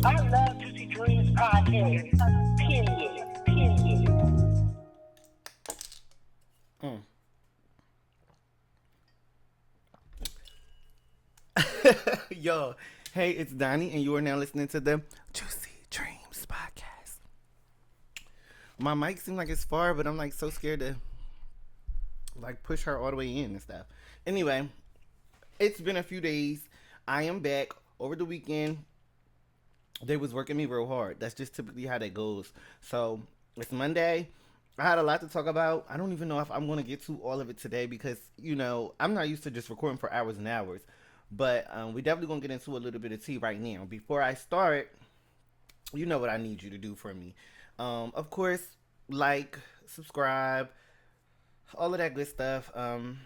I love Juicy Dreams podcast. Period. Period. Yo, hey, it's Donnie, and you are now listening to the Juicy Dreams podcast. My mic seems like it's far, but I'm like so scared to like push her all the way in and stuff. Anyway, it's been a few days. I am back. Over the weekend, they was working me real hard. That's just typically how that goes. So it's Monday. I had a lot to talk about. I don't even know if I'm going to get to all of it today because, I'm not used to just recording for hours and hours. But we definitely going to get into a little bit of tea right now. Before I start, you know what I need you to do for me. Of course, like, subscribe, all of that good stuff. And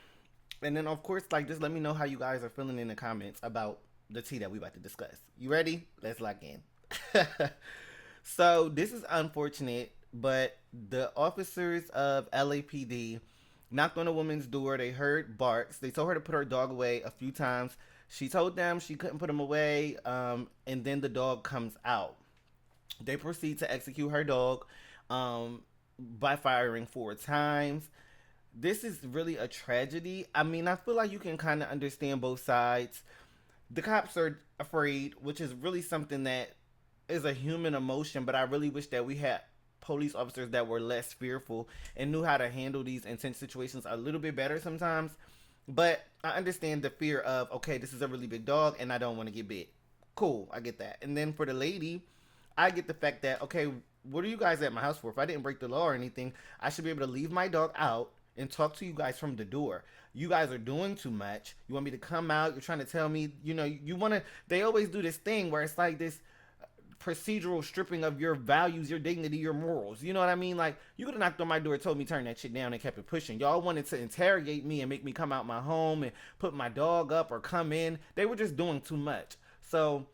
then, of course, like, just let me know how you guys are feeling in the comments about the tea that we about to discuss. You ready? Let's lock in. So, this is unfortunate, but the officers of LAPD knocked on a woman's door. They heard barks. They told her to put her dog away a few times. She told them she couldn't put him away, and then the dog comes out. They proceed to execute her dog by firing 4 times. This is really a tragedy. I mean, I feel like you can kind of understand both sides. The cops are afraid, which is really something that is a human emotion, but I really wish that we had police officers that were less fearful and knew how to handle these intense situations a little bit better sometimes. But I understand the fear of, okay, this is a really big dog and I don't want to get bit. Cool, I get that. And then for the lady, I get the fact that, okay, what are you guys at my house for? If I didn't break the law or anything, I should be able to leave my dog out and talk to you guys from the door. You guys are doing too much. You want me to come out? You're trying to tell me, you want to. They always do this thing where it's like this procedural stripping of your values, your dignity, your morals. You know what I mean? Like, you could have knocked on my door, told me turn that shit down, and kept it pushing. Y'all wanted to interrogate me and make me come out my home and put my dog up or come in. They were just doing too much. So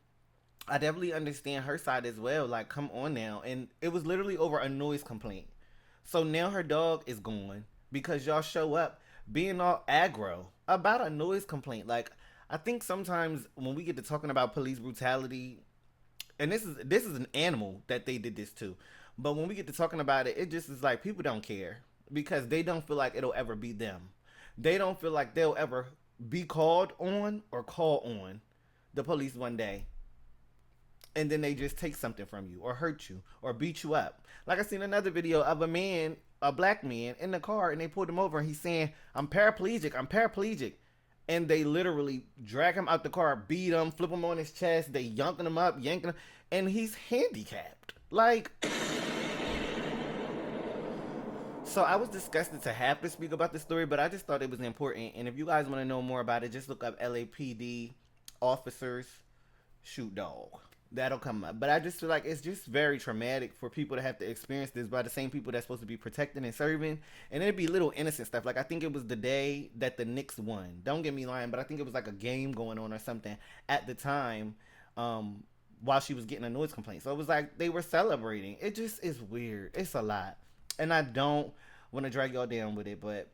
I definitely understand her side as well. Like, come on now. And it was literally over a noise complaint. So now her dog is gone because y'all show up being all aggro about a noise complaint. Like, I think sometimes when we get to talking about police brutality, and this is an animal that they did this to, but when we get to talking about it, it just is like people don't care because they don't feel like it'll ever be them. They don't feel like they'll ever be called on or call on the police one day, and then they just take something from you or hurt you or beat you up. Like, I seen another video of a man, a black man, in the car, and they pulled him over and he's saying, I'm paraplegic, I'm paraplegic. And they literally drag him out the car, beat him, flip him on his chest, they yanking him up, yanking him, and he's handicapped. Like, so I was disgusted to have to speak about this story, but I just thought it was important. And if you guys want to know more about it, just look up LAPD officers shoot dog. That'll come up. But I just feel like it's just very traumatic for people to have to experience this by the same people that's supposed to be protecting and serving. And it'd be little innocent stuff. Like, I think it was the day that the Knicks won. Don't get me lying, but I think it was like a game going on or something at the time, while she was getting a noise complaint. So it was like they were celebrating. It just is weird. It's a lot. And I don't want to drag y'all down with it, but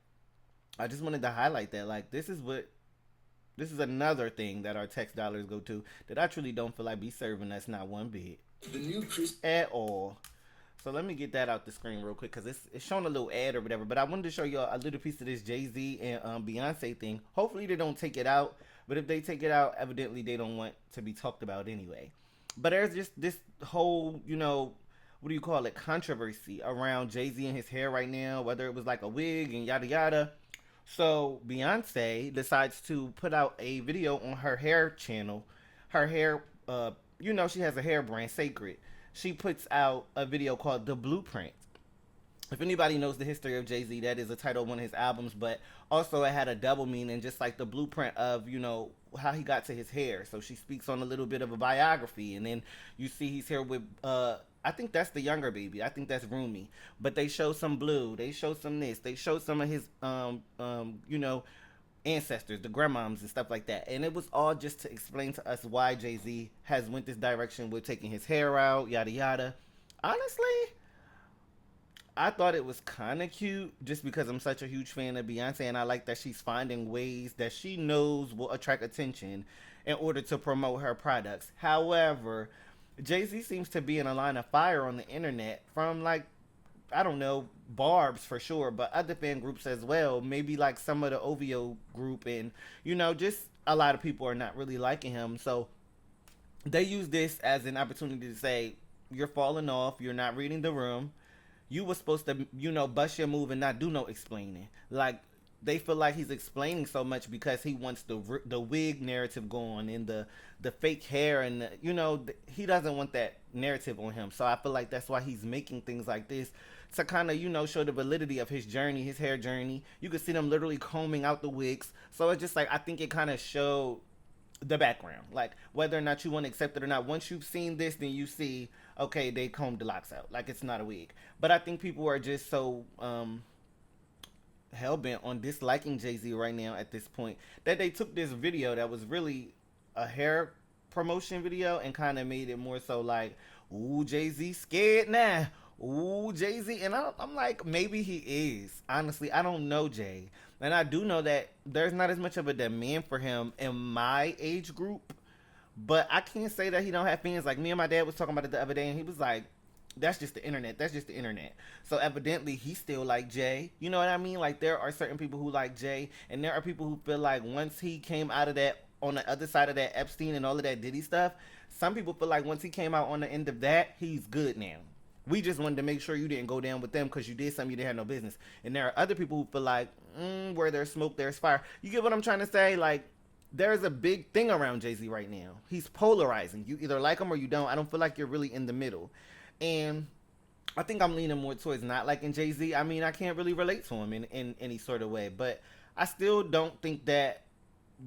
I just wanted to highlight that. Like, this is another thing that our tax dollars go to that I truly don't feel like be serving us not one bit at all. So let me get that out the screen real quick because it's showing a little ad or whatever. But I wanted to show you a little piece of this Jay-Z and Beyonce thing. Hopefully they don't take it out. But if they take it out, evidently they don't want to be talked about anyway. But there's just this whole, what do you call it, controversy around Jay-Z and his hair right now. Whether it was like a wig and yada yada. So Beyonce decides to put out a video on her hair channel. Her hair, she has a hair brand, Cécred. She puts out a video called The Blueprint. If anybody knows the history of Jay-Z, that is the title of one of his albums, but also it had a double meaning, just like the blueprint of, how he got to his hair. So she speaks on a little bit of a biography, and then you see he's here with, I think that's the younger baby. I think that's Rumi. But they show some Blue. They show some this. They show some of his, ancestors, the grandmoms and stuff like that. And it was all just to explain to us why Jay-Z has went this direction with taking his hair out, yada yada. Honestly, I thought it was kind of cute just because I'm such a huge fan of Beyonce, and I like that she's finding ways that she knows will attract attention in order to promote her products. However, Jay-Z seems to be in a line of fire on the internet from like, I don't know, Barb's for sure, but other fan groups as well. Maybe like some of the OVO group, and just a lot of people are not really liking him. So they use this as an opportunity to say, you're falling off, you're not reading the room, you were supposed to, bust your move and not do no explaining. Like, they feel like he's explaining so much because he wants the wig narrative going, and the fake hair, and he doesn't want that narrative on him. So I feel like that's why he's making things like this to kind of show the validity of his journey, his hair journey. You could see them literally combing out the wigs. So it's just like, I think it kind of showed the background, like whether or not you want to accept it or not. Once you've seen this, then you see, okay, they combed the locks out, like it's not a wig. But I think people are just so hell-bent on disliking Jay-Z right now at this point that they took this video that was really a hair promotion video and kind of made it more so like, ooh, Jay-Z scared now, ooh, Jay-Z. And I'm like, maybe he is. Honestly, I don't know Jay. And I do know that there's not as much of a demand for him in my age group. But I can't say that he don't have fans. Like, me and my dad was talking about it the other day, and he was like, that's just the internet. That's just the internet. So evidently he still like Jay. You know what I mean? Like, there are certain people who like Jay, and there are people who feel like once he came out of that, on the other side of that Epstein and all of that Diddy stuff, some people feel like once he came out on the end of that, he's good now. We just wanted to make sure you didn't go down with them because you did something you didn't have no business. And there are other people who feel like, where there's smoke, there's fire. You get what I'm trying to say? Like, there's a big thing around Jay-Z right now. He's polarizing. You either like him or you don't. I don't feel like you're really in the middle. And I think I'm leaning more towards not liking Jay-Z. I mean, I can't really relate to him in any sort of way. But I still don't think that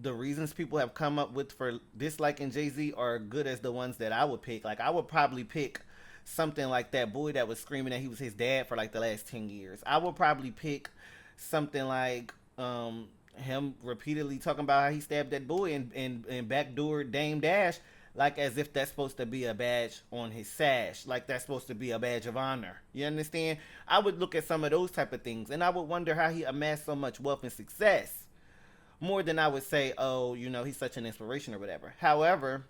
the reasons people have come up with for disliking Jay-Z are good as the ones that I would pick. Like, I would probably pick something like that boy that was screaming that he was his dad for like the last 10 years. I would probably pick something like him repeatedly talking about how he stabbed that boy and backdoor Dame Dash, like as if that's supposed to be a badge on his sash, like that's supposed to be a badge of honor. You understand? I would look at some of those type of things, and I would wonder how he amassed so much wealth and success, more than I would say, oh, he's such an inspiration or whatever. However,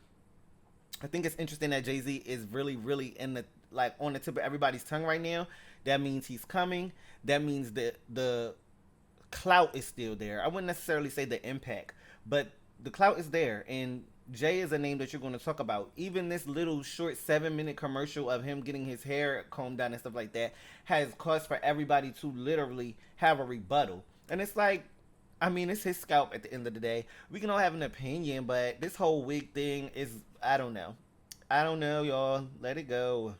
I think it's interesting that Jay-Z is really, really in the, like, on the tip of everybody's tongue right now. That means he's coming. That means that the clout is still there. I wouldn't necessarily say the impact, but the clout is there. And Jay is a name that you're going to talk about. Even this little short 7-minute commercial of him getting his hair combed down and stuff like that has caused for everybody to literally have a rebuttal. And it's like, I mean, it's his scalp at the end of the day. We can all have an opinion, but this whole wig thing is, I don't know. I don't know, y'all. Let it go.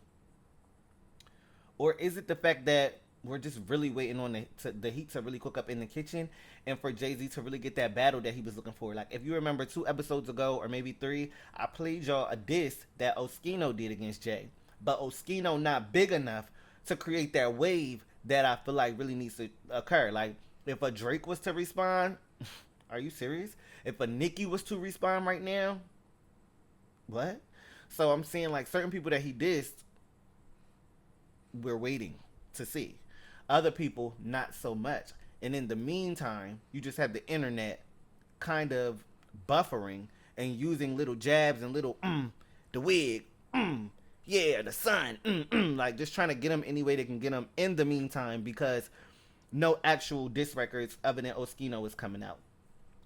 Or is it the fact that we're just really waiting on the heat to really cook up in the kitchen and for Jay-Z to really get that battle that he was looking for? Like, if you remember 2 episodes ago, or maybe 3, I played y'all a diss that Oskino did against Jay. But Oskino not big enough to create that wave that I feel like really needs to occur. Like, if a Drake was to respond, are you serious? If a Nicki was to respond right now, what? So I'm saying, like, certain people that he dissed, we're waiting to see. Other people, not so much. And in the meantime, you just have the internet kind of buffering and using little jabs and little, the wig, yeah, the sun, like just trying to get them any way they can get them in the meantime, because no actual diss records other than Oskino is coming out.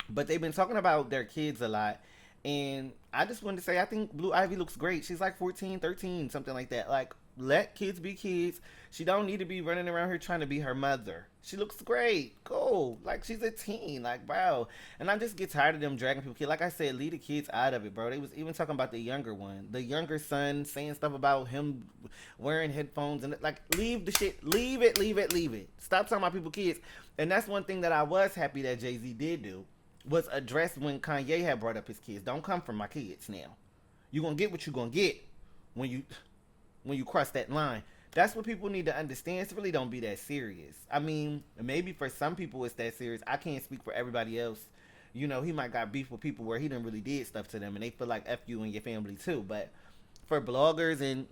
But they've been talking about their kids a lot. And I just wanted to say, I think Blue Ivy looks great. She's like 14, 13, something like that. Like, let kids be kids. She don't need to be running around here trying to be her mother. She looks great. Cool. Like, she's a teen. Like, wow. And I just get tired of them dragging people. Like I said, leave the kids out of it, bro. They was even talking about the younger one. The younger son saying stuff about him wearing headphones. And, like, leave the shit. Leave it, leave it, leave it. Stop talking about people kids. And that's one thing that I was happy that Jay-Z did do, was addressed when Kanye had brought up his kids. Don't come from my kids now. You're going to get what you're going to get when you cross that line. That's what people need to understand. It really don't be that serious. I mean, maybe for some people it's that serious. I can't speak for everybody else. He might got beef with people where he done really did stuff to them and they feel like F you and your family too. But for bloggers and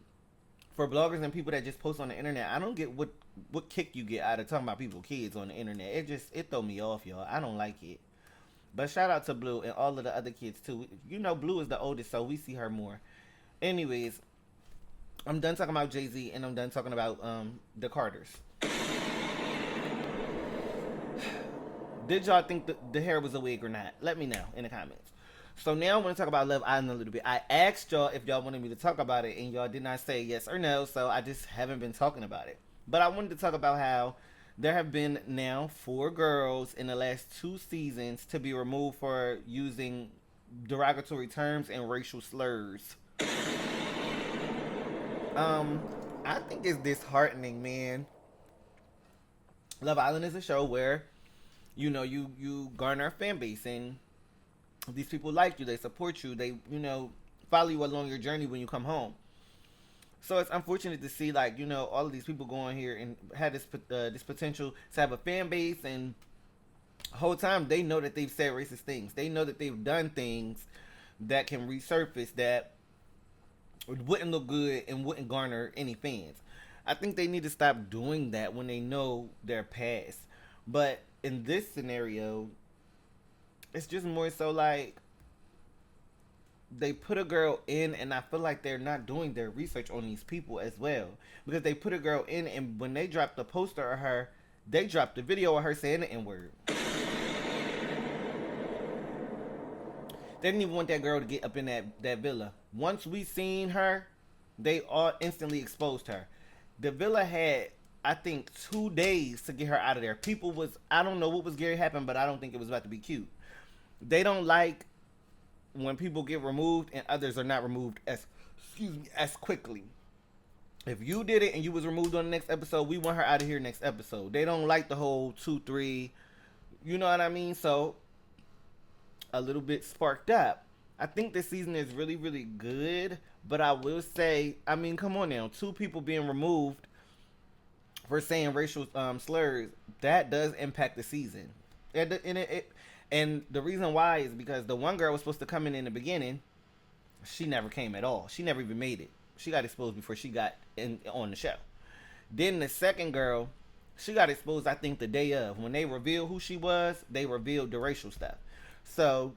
people that just post on the internet, I don't get what kick you get out of talking about people's kids on the internet. It throw me off, y'all. I don't like it. But shout out to Blue and all of the other kids too. Blue is the oldest, so we see her more. Anyways, I'm done talking about Jay-Z and I'm done talking about the Carters. Did y'all think the hair was a wig or not? Let me know in the comments. So now I want to talk about Love Island a little bit. I asked y'all if y'all wanted me to talk about it, and y'all did not say yes or no, so I just haven't been talking about it. But I wanted to talk about how there have been now 4 girls in the last 2 seasons to be removed for using derogatory terms and racial slurs. Um, I think it's disheartening, man. Love Island is a show where you garner a fan base, and these people like you, they support you, they follow you along your journey when you come home. So it's unfortunate to see, like, all of these people going here and had this potential to have a fan base, and the whole time they know that they've said racist things. They know that they've done things that can resurface that wouldn't look good and wouldn't garner any fans. I think they need to stop doing that when they know their past. But in this scenario, it's just more so like they put a girl in, and I feel like they're not doing their research on these people as well, because they put a girl in, and when they dropped the poster of her, they dropped the video of her saying the N-word. They didn't even want that girl to get up in that villa. Once we seen her, they all instantly exposed her. The villa had, I think, 2 days to get her out of there. People was, I don't know what was Gary happened, but I don't think it was about to be cute. They don't like when people get removed and others are not removed as quickly. If you did it and you was removed on the next episode, we want her out of here next episode. They don't like the whole 2, 3, you know what I mean? So a little bit sparked up. I think this season is really, really good, but I will say, I mean, come on now, 2 people being removed for saying racial slurs, that does impact the season. And the reason why is because the one girl was supposed to come in the beginning. She never came at all. She never even made it. She got exposed before she got on the show. Then the second girl, she got exposed, I think, the day of. When they revealed who she was, they revealed the racial stuff. So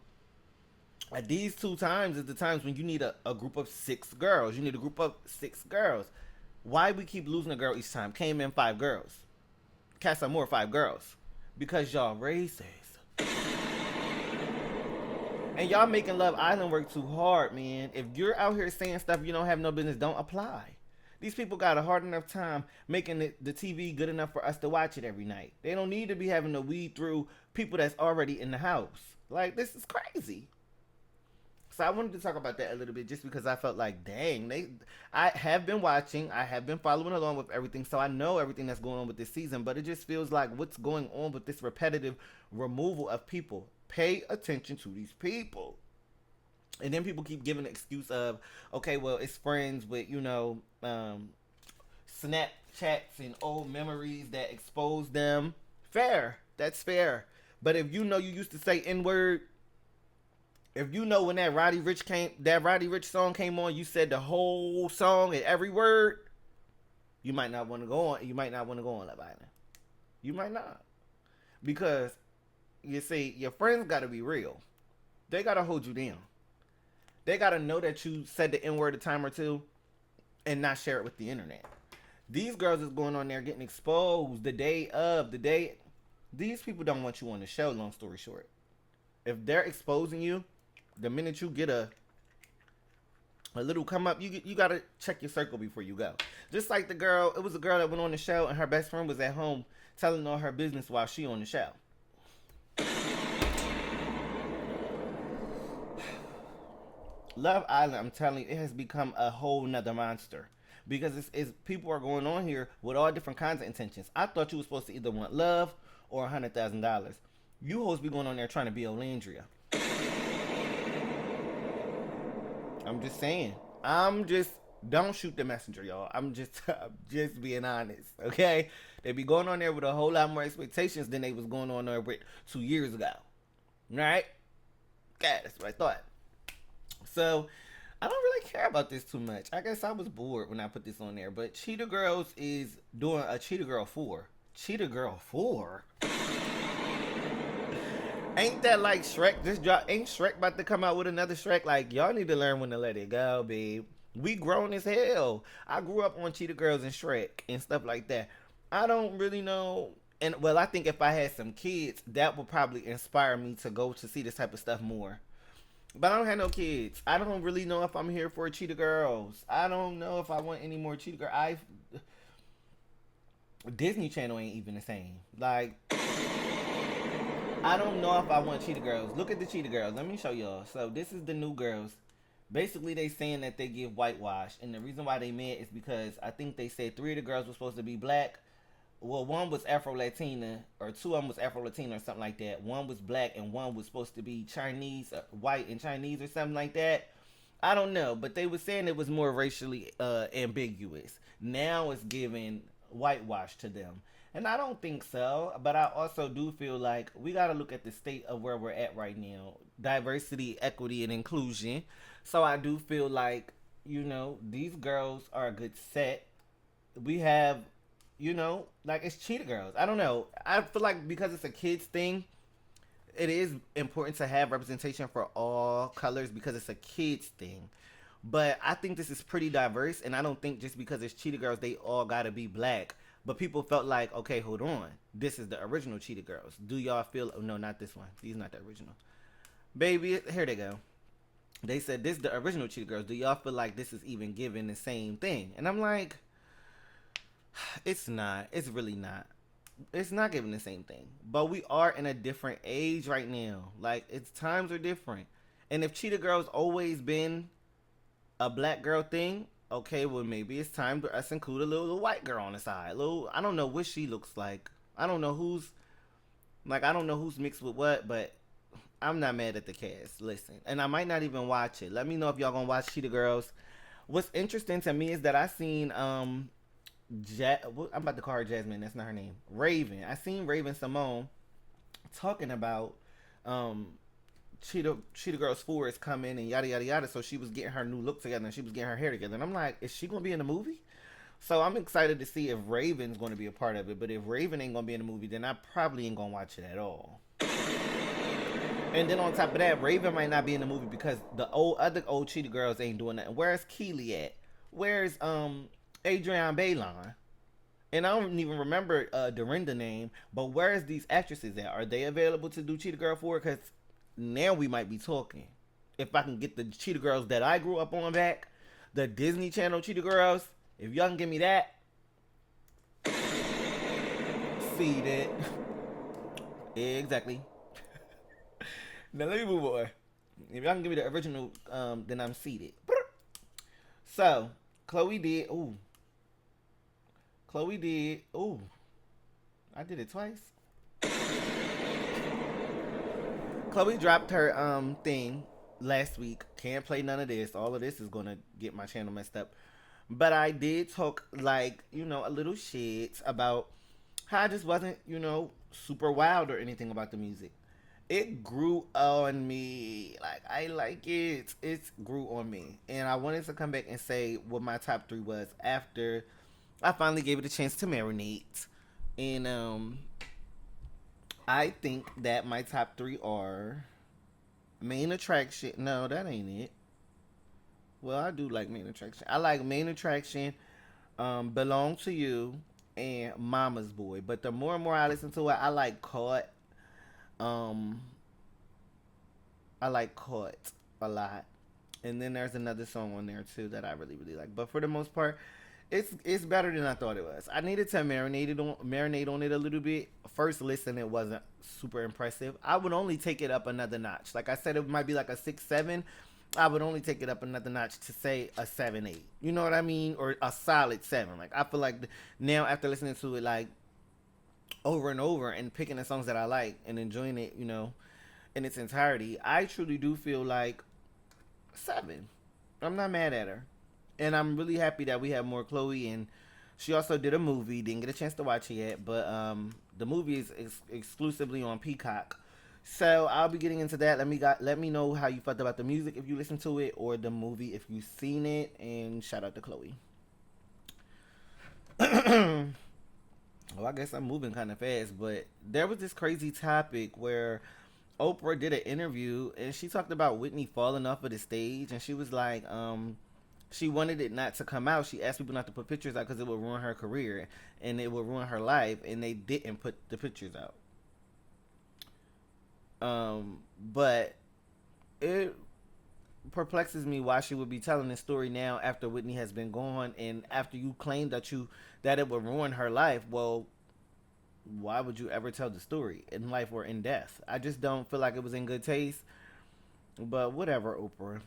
at these 2 times is the times when you need a group of 6 girls. You need a group of 6 girls. Why we keep losing a girl each time? Came in 5 girls. Casa Amor 5 girls. Because y'all racist. And y'all making Love Island work too hard, man. If you're out here saying stuff you don't have no business, don't apply. These people got a hard enough time making the TV good enough for us to watch it every night. They don't need to be having to weed through people that's already in the house. Like, this is crazy. So I wanted to talk about that a little bit just because I felt like, dang, I have been watching, I have been following along with everything, so I know everything that's going on with this season, but it just feels like what's going on with this repetitive removal of people. Pay attention to these people. And then people keep giving the excuse of, okay, well, it's friends with, Snapchats and old memories that expose them. Fair. That's fair. But if you used to say N-word, if when that Roddy Ricch song came on, you said the whole song and every word, you might not want to go on. You might not want to go on Love Island. You might not. Because you see, your friends got to be real. They got to hold you down. They got to know that you said the N-word a time or two and not share it with the internet. These girls is going on there getting exposed the day of. These people don't want you on the show, long story short. If they're exposing you, the minute you get a little come up, you got to check your circle before you go. Just like it was a girl that went on the show and her best friend was at home telling all her business while she on the show. Love Island, I'm telling you, it has become a whole nother monster. Because it's people are going on here with all different kinds of intentions. I thought you were supposed to either want love or $100,000. You hoes be going on there trying to be Olandria. I'm just saying. Don't shoot the messenger, y'all. I'm just being honest, okay? They be going on there with a whole lot more expectations than they was going on there with 2 years ago. Right? Okay, that's what I thought. So, I don't really care about this too much. I guess I was bored when I put this on there. But Cheetah Girls is doing a Cheetah Girl 4. Cheetah Girl 4? Ain't that like Shrek just dropped? Ain't Shrek about to come out with another Shrek? Like, y'all need to learn when to let it go, babe. We grown as hell. I grew up on Cheetah Girls and Shrek and stuff like that. I don't really know. And well, I think if I had some kids, that would probably inspire me to go to see this type of stuff more. But I don't have no kids. I don't really know if I'm here for Cheetah Girls. I don't know if I want any more Cheetah Girls. I Disney Channel ain't even the same. Like I don't know if I want Cheetah Girls. Look at the Cheetah Girls. Let me show y'all. So this is the new girls. Basically, they saying that they give whitewash, and the reason why they mad is because I think they said three of the girls were supposed to be black. Well, one was Afro Latina, or two of them was Afro Latina, or something like that. One was black, and one was supposed to be Chinese, white and Chinese, or something like that. I don't know, but they were saying it was more racially ambiguous. Now it's giving whitewash to them. And I don't think so, but I also do feel like we got to look at the state of where we're at right now: diversity, equity, and inclusion. So I do feel like, these girls are a good set. We have, like it's Cheetah Girls. I don't know. I feel like because it's a kids thing, it is important to have representation for all colors because it's a kids thing. But I think this is pretty diverse, and I don't think just because it's Cheetah Girls, they all gotta be black. But people felt like, okay, hold on, this is the original Cheetah Girls. Do y'all feel? Oh, no, not this one. These not the original. Baby, here they go. They said this is the original Cheetah Girls. Do y'all feel like this is even giving the same thing? And I'm like, it's not. It's really not. It's not giving the same thing. But we are in a different age right now. Like it's times are different. And if Cheetah Girls always been a black girl thing, okay, well maybe it's time for us to include a little white girl on the side. Little, I don't know what she looks like. I don't know who's mixed with what, but I'm not mad at the cast. Listen, and I might not even watch it. Let me know if y'all gonna watch Cheetah Girls. What's interesting to me is that I seen I'm about to call her Jasmine. That's not her name. Raven. I seen Raven-Symoné talking about um Cheetah Girls 4 is coming and yada yada yada. So she was getting her new look together and she was getting her hair together. And I'm like, is she gonna be in the movie? So I'm excited to see if Raven's gonna be a part of it. But if Raven ain't gonna be in the movie, then I probably ain't gonna watch it at all. And then on top of that, Raven might not be in the movie because the other old Cheetah Girls ain't doing nothing. Where's Keely at? Where's Adrienne Bailon? And I don't even remember Dorinda name, but where's these actresses at? Are they available to do Cheetah Girl 4? Because now we might be talking. If I can get the Cheetah Girls that I grew up on back, the Disney Channel Cheetah Girls, if y'all can give me that, see that. Exactly. Now let me move on. If y'all can give me the original, then I'm seated. So, Chloe did. I did it twice. Chloe dropped her thing last week. Can't play none of this. All of this is gonna get my channel messed up. But I did talk like, a little shit about how I just wasn't, super wild or anything about the music. It grew on me. Like I like it. It grew on me. And I wanted to come back and say what my top three was after I finally gave it a chance to marinate. And I think that my top three are main attraction. No, that ain't it. Well, I do like main attraction. I like main attraction, belong to you, and Mama's Boy. But the more and more I listen to it, Um, I like Caught a lot. And then there's another song on there too that I really really like. But for the most part, it's better than I thought it was. I needed to marinate on it a little bit. First listen, it wasn't super impressive. I would only take it up another notch. Like I said, it might be like a 6-7. I would only take it up another notch to say a 7-8. You know what I mean? Or a solid 7. Like I feel like now after listening to it like over and over and picking the songs that I like and enjoying it, in its entirety, I truly do feel like 7. I'm not mad at her. And I'm really happy that we have more Chloe, and she also did a movie. Didn't get a chance to watch it yet, but the movie is exclusively on Peacock. So I'll be getting into that. Let me know how you felt about the music if you listen to it, or the movie if you've seen it. And shout out to Chloe. Well, I guess I'm moving kind of fast, but there was this crazy topic where Oprah did an interview and she talked about Whitney falling off of the stage, and she was like, She wanted it not to come out. She asked people not to put pictures out because it would ruin her career and it would ruin her life. And they didn't put the pictures out. But it perplexes me why she would be telling this story now after Whitney has been gone and after you claim that it would ruin her life. Well, why would you ever tell the story in life or in death? I just don't feel like it was in good taste. But whatever, Oprah.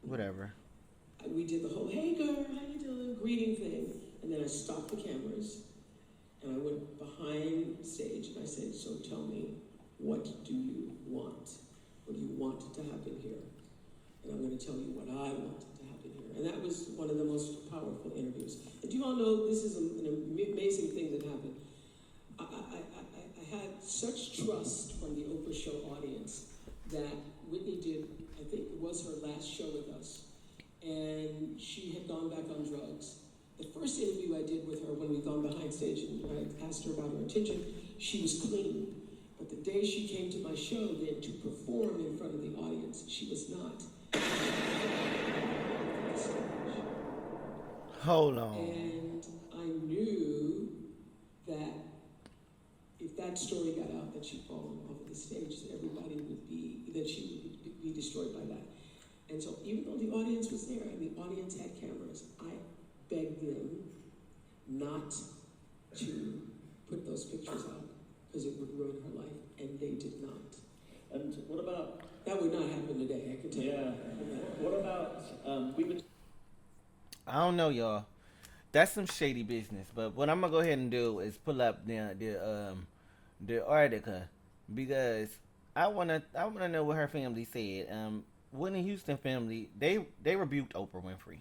Whatever. We did the whole, hey girl, how you doing, greeting thing. And then I stopped the cameras and I went behind stage and I said, so tell me, what do you want? What do you want to happen here? And I'm going to tell you what I want to happen here. And that was one of the most powerful interviews. And do you all know this is an amazing thing that happened? I had such trust from the Oprah show audience that Whitney did, I think it was her last show with us. And she had gone back on drugs. The first interview I did with her when we'd gone behind stage and I asked her about her intention, she was clean. But the day she came to my show then to perform in front of the audience, she was not. Hold on. And I knew that if that story got out that she'd fallen off of the stage, that she would be destroyed by that. And so even though the audience was there and the audience had cameras, I begged them not to put those pictures out because it would ruin her life, and they did not. And what about... That would not happen today, I can tell you. Yeah. What about... I don't know, y'all. That's some shady business. But what I'm gonna go ahead and do is pull up the article because I wanna know what her family said. Whitney Houston family, they rebuked Oprah Winfrey.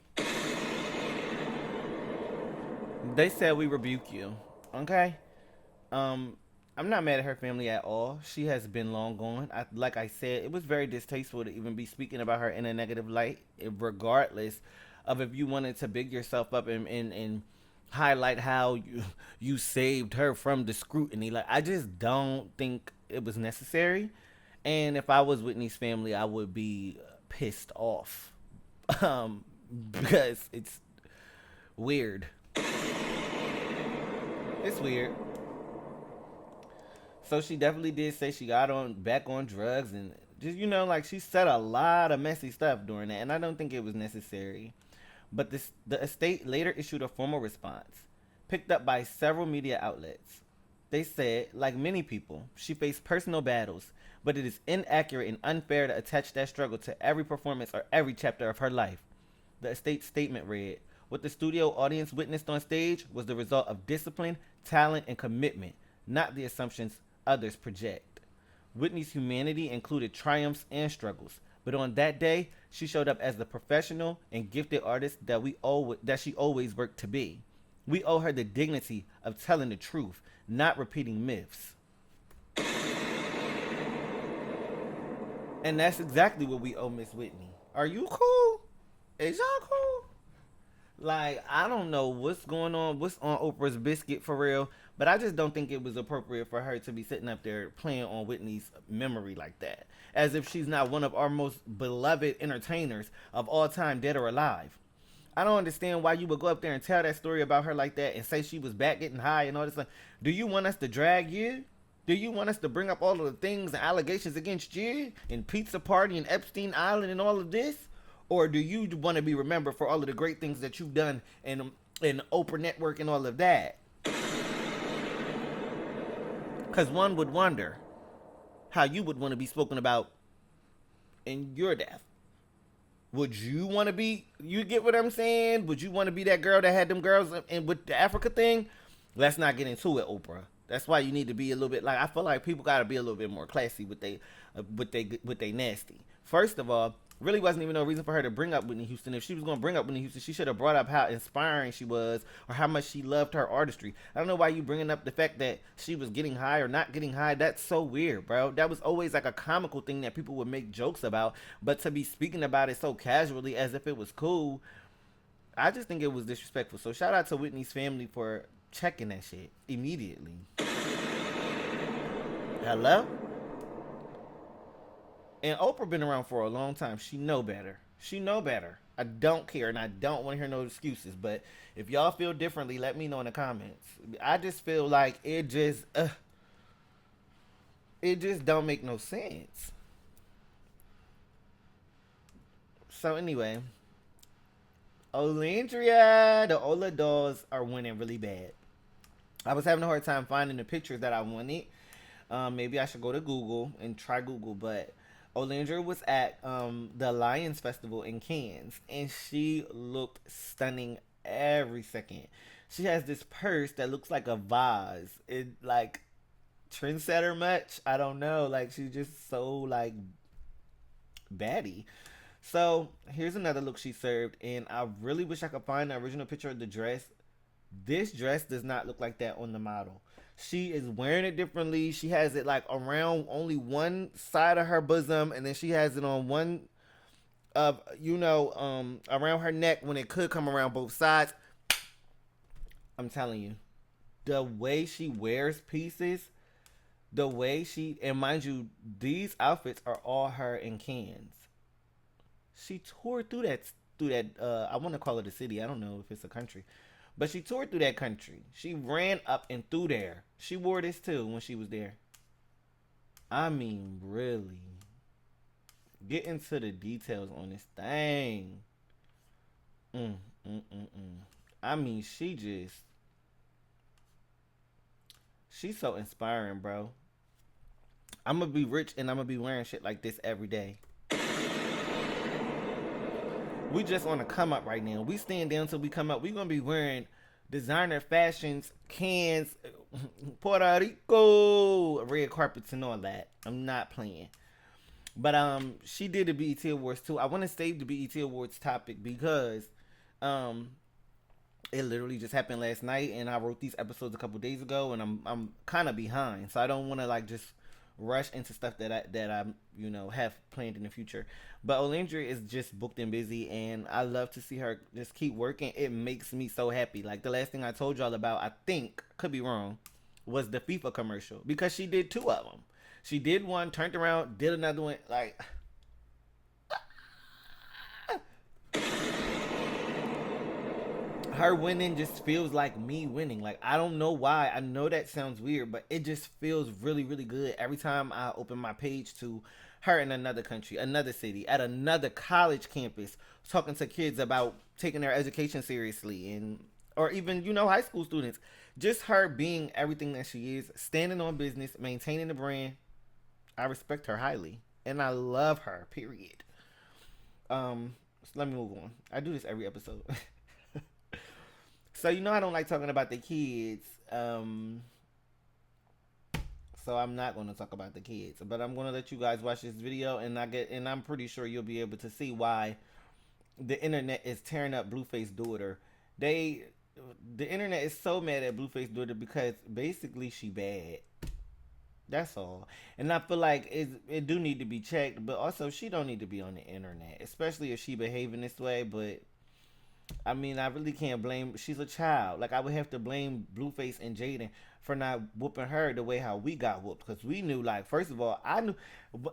They said we rebuke you. Okay? I'm not mad at her family at all. She has been long gone. Like I said, it was very distasteful to even be speaking about her in a negative light, regardless of if you wanted to big yourself up and highlight how you saved her from the scrutiny. Like, I just don't think it was necessary. And if I was Whitney's family, I would be pissed off. Because it's weird. It's weird. So she definitely did say she got back on drugs and just, like she said a lot of messy stuff during that. And I don't think it was necessary. But the estate later issued a formal response, picked up by several media outlets. They said, like many people, she faced personal battles, but it is inaccurate and unfair to attach that struggle to every performance or every chapter of her life. The estate statement read, what the studio audience witnessed on stage was the result of discipline, talent, and commitment, not the assumptions others project. Whitney's humanity included triumphs and struggles, but on that day, she showed up as the professional and gifted artist that she always worked to be. We owe her the dignity of telling the truth, not repeating myths. And that's exactly what we owe Miss Whitney. Are you cool? Is y'all cool? Like, I don't know what's going on, what's on Oprah's biscuit for real, but I just don't think it was appropriate for her to be sitting up there playing on Whitney's memory like that. As if she's not one of our most beloved entertainers of all time, dead or alive. I don't understand why you would go up there and tell that story about her like that and say she was back getting high and all this stuff. Do you want us to drag you? Do you want us to bring up all of the things and allegations against you and Pizza Party and Epstein Island and all of this? Or do you want to be remembered for all of the great things that you've done in Oprah Network and all of that? Because one would wonder how you would want to be spoken about in your death. Would you want to be, you get what I'm saying? Would you want to be that girl that had them girls and with the Africa thing? Let's not get into it, Oprah. That's why you need to be a little bit, like, I feel like people got to be a little bit more classy with they nasty. First of all, really wasn't even no reason for her to bring up Whitney Houston. If she was going to bring up Whitney Houston, she should have brought up how inspiring she was or how much she loved her artistry. I don't know why you bringing up the fact that she was getting high or not getting high. That's so weird, bro. That was always like a comical thing that people would make jokes about, but to be speaking about it so casually as if it was cool, I just think it was disrespectful. So shout out to Whitney's family for checking that shit immediately. Hello? And Oprah been around for a long time. She know better. She know better. I don't care, and I don't want to hear no excuses. But if y'all feel differently, let me know in the comments. I just feel like it just don't make no sense. So anyway, Olandria, the Ola dolls are winning really bad. I was having a hard time finding the pictures that I wanted. Maybe I should go to Google and try Google, but Olandria was at the Lions Festival in Cannes, and she looked stunning every second. She has this purse that looks like a vase. It like trendsetter much? I don't know. Like she's just so like baddie. So here's another look she served, and I really wish I could find the original picture of the dress. This dress does not look like that on the model. She is wearing it differently. She has it like around only one side of her bosom, and then she has it on one of around her neck when it could come around both sides. I'm telling you, the way she wears pieces, the way she, and mind you, these outfits are all her in Cannes. She toured through that I want to call it a city. I don't know if it's a country. But she toured through that country. She ran up and through there. She wore this too when she was there. I mean, really. Get into the details on this thing. I mean, she's so inspiring, bro. I'm going to be rich and I'm going to be wearing shit like this every day. We just on a come up right now. We stand down till we come up. We gonna be wearing designer fashions, Cannes, Puerto Rico, red carpets and all that. I'm not playing. But she did the BET Awards too. I want to save the BET Awards topic because it literally just happened last night, and I wrote these episodes a couple days ago, and I'm kind of behind, so I don't want to like just rush into stuff that I have planned in the future. But Olandria is just booked and busy, and I love to see her just keep working. It makes me so happy. Like the last thing I told y'all about, I think, could be wrong, was the FIFA commercial, because she did 2 of them. She did one, turned around, did another one. Like her winning just feels like me winning. Like, I don't know why. I know that sounds weird, but it just feels really, really good every time I open my page to her in another country, another city, at another college campus, talking to kids about taking their education seriously, and or even, high school students. Just her being everything that she is, standing on business, maintaining the brand. I respect her highly, and I love her, period. So let me move on. I do this every episode. So I don't like talking about the kids. So I'm not going to talk about the kids, but I'm going to let you guys watch this video, and I'm pretty sure you'll be able to see why the internet is tearing up Blueface's daughter. The internet is so mad at Blueface's daughter because basically she bad. That's all. And I feel like it do need to be checked, but also she don't need to be on the internet, especially if she behaving this way. But I mean, I really can't blame. She's a child. Like, I would have to blame Blueface and Jaden for not whooping her the way how we got whooped, because we knew. Like, first of all, I knew.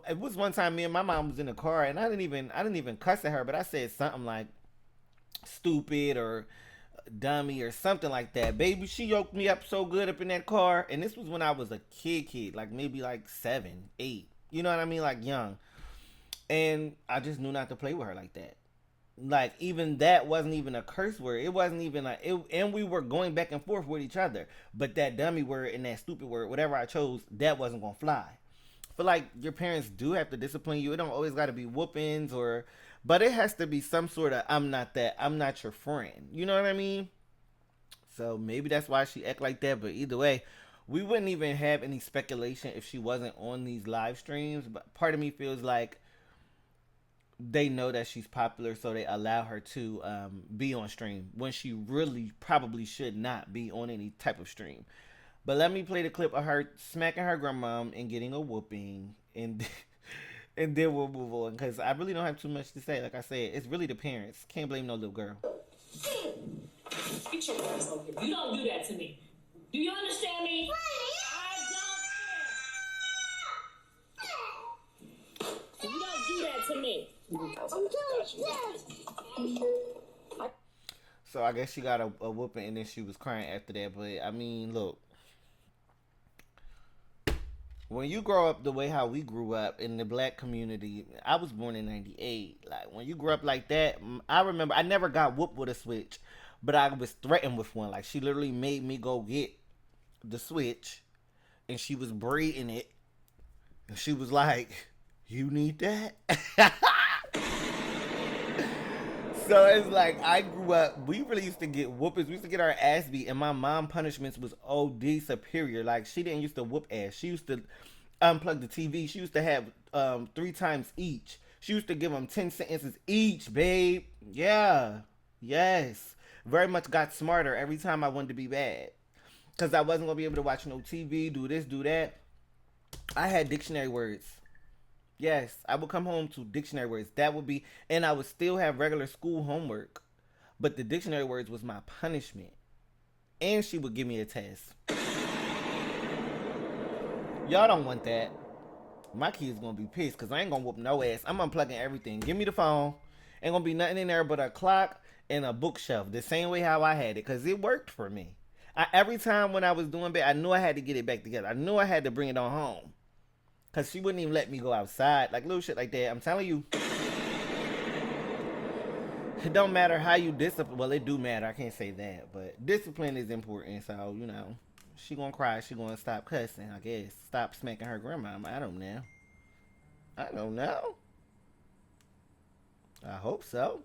It was one time me and my mom was in the car, and I didn't even cuss at her, but I said something like stupid or dummy or something like that. Baby, she yoked me up so good up in that car, and this was when I was a kid, like maybe like 7, 8. You know what I mean? Like young. And I just knew not to play with her like that. Like, even that wasn't even a curse word. It wasn't even like it, and we were going back and forth with each other. But that dummy word and that stupid word, whatever I chose, that wasn't gonna fly. I feel like your parents do have to discipline you. It don't always gotta be whoopings but it has to be some sort of I'm not your friend. You know what I mean? So maybe that's why she act like that. But either way, we wouldn't even have any speculation if she wasn't on these live streams. But part of me feels like they know that she's popular, so they allow her to be on stream when she really probably should not be on any type of stream. But let me play the clip of her smacking her grandmom and getting a whooping, and then we'll move on, because I really don't have too much to say. Like I said, it's really the parents. Can't blame no little girl. Get your ass over here. You don't do that to me. Do you understand me? I don't care. You don't do that to me. So I guess she got a whooping and then she was crying after that. But I mean, look, when you grow up the way how we grew up in the black community, I was born in '98. Like when you grew up like that, I remember I never got whooped with a switch, but I was threatened with one. Like she literally made me go get the switch, and she was braiding it, and she was like, "You need that." So it's like I grew up. We really used to get whoopings. We used to get our ass beat, and my mom punishments was OD superior. Like she didn't used to whoop ass. She used to unplug the TV. She used to have 3 times each. She used to give them 10 sentences each, babe. Yeah, yes. Very much got smarter every time I wanted to be bad, cause I wasn't gonna be able to watch no TV, do this, do that. I had dictionary words. Yes, I would come home to dictionary words. That would be, and I would still have regular school homework, but the dictionary words was my punishment. And she would give me a test. Y'all don't want that. My kids gonna be pissed because I ain't gonna whoop no ass. I'm unplugging everything. Give me the phone. Ain't gonna be nothing in there but a clock and a bookshelf. The same way how I had it, because it worked for me. Every time when I was doing bad, I knew I had to get it back together. I knew I had to bring it on home. Because she wouldn't even let me go outside. Like little shit like that. I'm telling you. It don't matter how you discipline. Well, it do matter. I can't say that. But discipline is important. So, she gonna cry. She gonna stop cussing, I guess. Stop smacking her grandma. I don't know. I don't know. I hope so.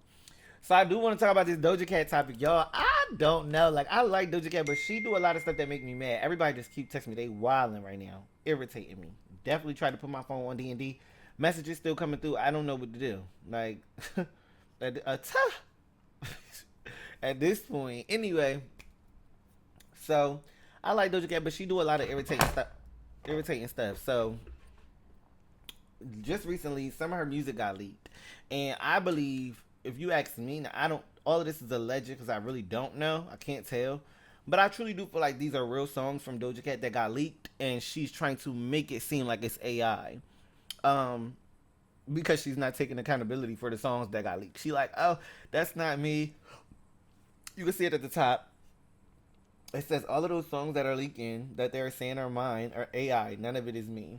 So I do want to talk about this Doja Cat topic, y'all. I don't know. Like, I like Doja Cat, but she do a lot of stuff that make me mad. Everybody just keep texting me. They wilding right now. Irritating me. Definitely tried to put my phone on D&D. Messages still coming through. I don't know what to do. Like, at this point. Anyway, so I like Doja Cat, but she do a lot of irritating stuff. So just recently, some of her music got leaked, and I believe, if you ask me, now I don't. All of this is alleged because I really don't know. I can't tell. But I truly do feel like these are real songs from Doja Cat that got leaked, and she's trying to make it seem like it's AI. Um, because she's not taking accountability for the songs that got leaked. She like, oh, that's not me. You can see it at the top. It says all of those songs that are leaking that they're saying are mine are AI. None of it is me.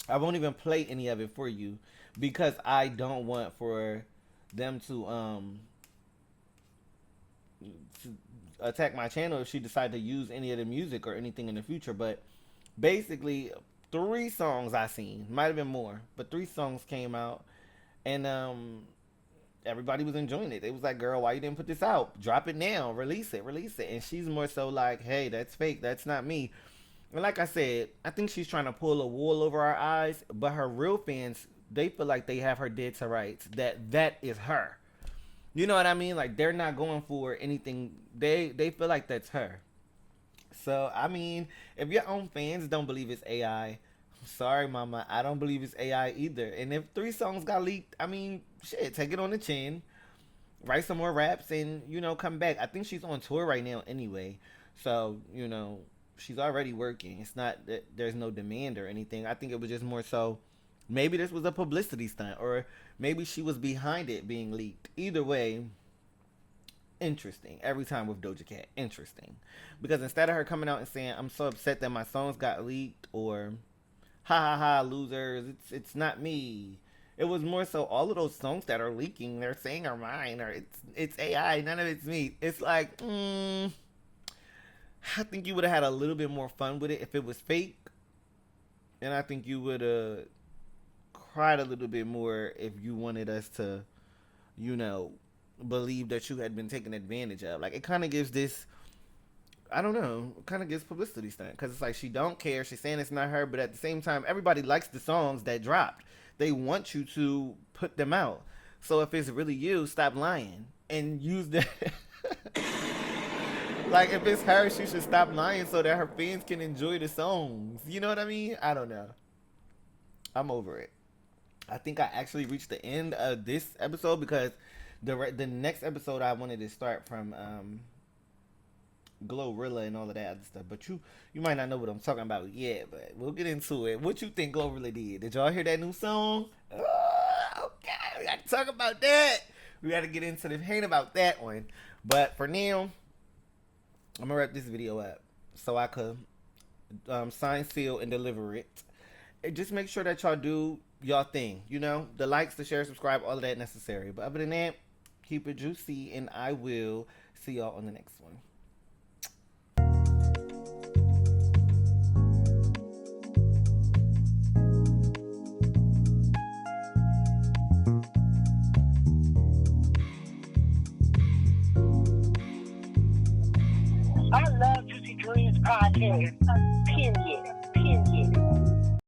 I won't even play any of it for you because I don't want for them to attack my channel if she decide to use any of the music or anything in the future. But basically, 3 songs I seen, might have been more, but 3 songs came out, and everybody was enjoying it. It was like, girl, why you didn't put this out? Drop it now, release it. And she's more so like, hey, that's fake, that's not me. And like I said, I think she's trying to pull a wool over our eyes, but her real fans, they feel like they have her dead to rights, that is her. You know what I mean? Like, they're not going for anything. They feel like that's her. So, I mean, if your own fans don't believe it's AI, I'm sorry, mama. I don't believe it's AI either. And if 3 songs got leaked, I mean, shit, take it on the chin. Write some more raps and, come back. I think she's on tour right now anyway. So, she's already working. It's not that there's no demand or anything. I think it was just more so maybe this was a publicity stunt, or maybe she was behind it being leaked. Either way, interesting. Every time with Doja Cat, interesting. Because instead of her coming out and saying, I'm so upset that my songs got leaked, or ha ha ha, losers, it's not me. It was more so all of those songs that are leaking, they're saying are mine, or it's AI, none of it's me. It's like, I think you would have had a little bit more fun with it if it was fake. And I think you would have cried a little bit more if you wanted us to, believe that you had been taken advantage of. Like, it kind of gives this, I don't know, kind of gives publicity stunt. Because it's like she don't care. She's saying it's not her. But at the same time, everybody likes the songs that dropped. They want you to put them out. So if it's really you, stop lying and use the... Like, if it's her, she should stop lying so that her fans can enjoy the songs. You know what I mean? I don't know. I'm over it. I think I actually reached the end of this episode because the next episode I wanted to start from Glorilla and all of that other stuff. But you might not know what I'm talking about yet, but we'll get into it. What you think Glorilla did? Did y'all hear that new song? Oh, okay, we got to talk about that. We got to get into the pain about that one. But for now, I'm going to wrap this video up so I could sign, seal, and deliver it. And just make sure that y'all do y'all thing. You know, the likes, the share, subscribe, all of that necessary. But other than that, keep it juicy, and I will see y'all on the next one. I love Juicy Dreams podcast. Period.